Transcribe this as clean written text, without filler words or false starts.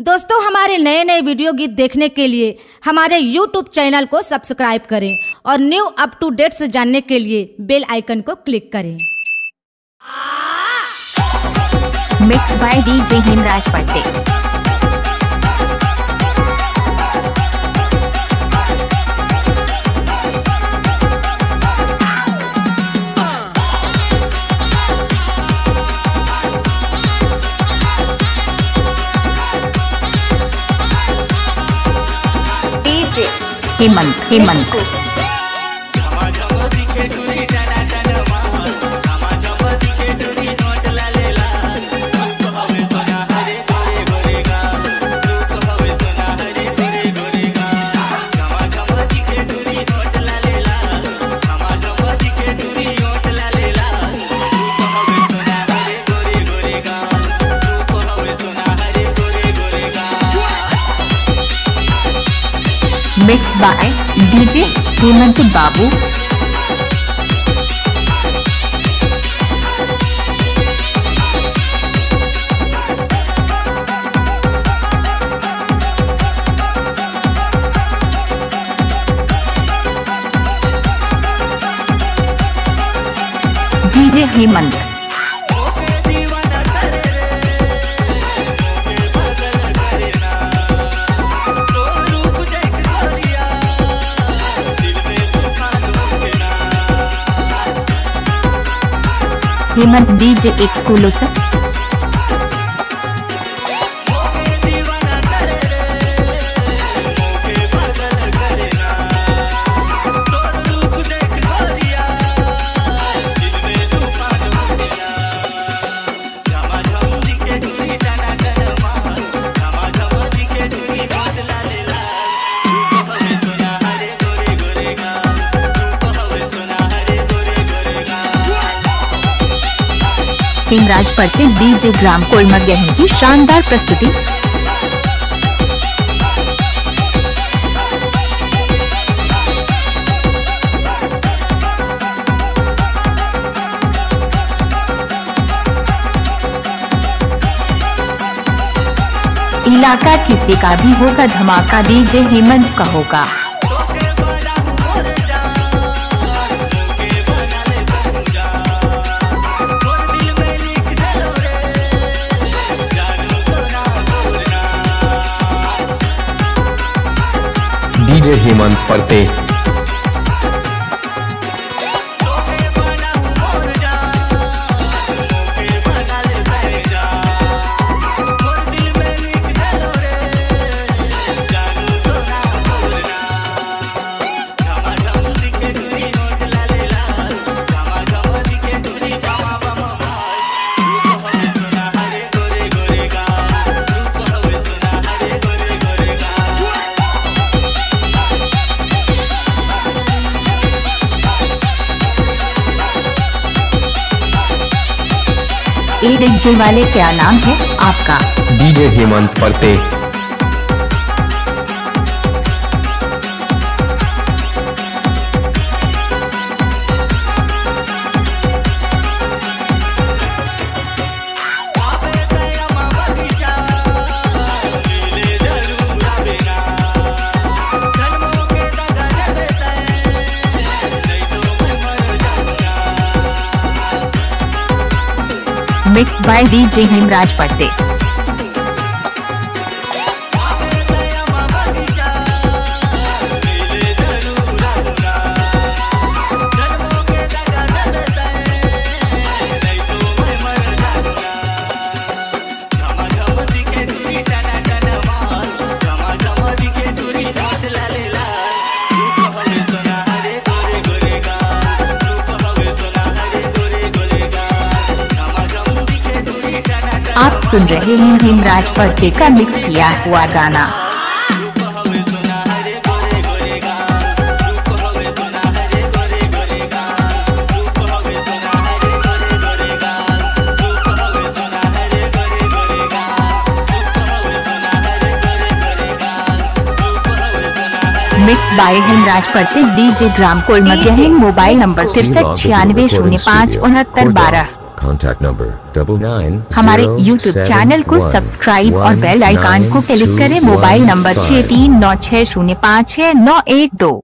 दोस्तों हमारे नए नए वीडियो गीत देखने के लिए हमारे YouTube चैनल को सब्सक्राइब करें और न्यू अप टू डेट से जानने के लिए बेल आइकन को क्लिक करें। मिक्स बाय डीजे हेमराज पट्टे। हेमंत मिक्स बाय डीजे हेमंत बाबू। डीजे हेमंत हेमंत डीजे एक्सक्लूसिव। हेमराज पट्टे डीजे ग्राम कोलमगहन की शानदार प्रस्तुति। इलाका किसी का भी होगा धमाका, डीजे हेमंत का होगा। डीजे हेमंत पट्टे। डीजे वाले क्या नाम है आपका? डीजे हेमंत पट्टे। मिक्स बाय डीजे हेमराज पट्टे। आप सुन रहे हैं हेमराज पट्टे का मिक्स किया हुआ गाना। मिक्स बाय हेमराज पट्टे डीजे ग्राम Kolamgahan. Mobile number 6396056912। Contact number 99. हमारे YouTube चैनल को सब्सक्राइब और बेल आइकन को क्लिक करें। Mobile number 6396056912।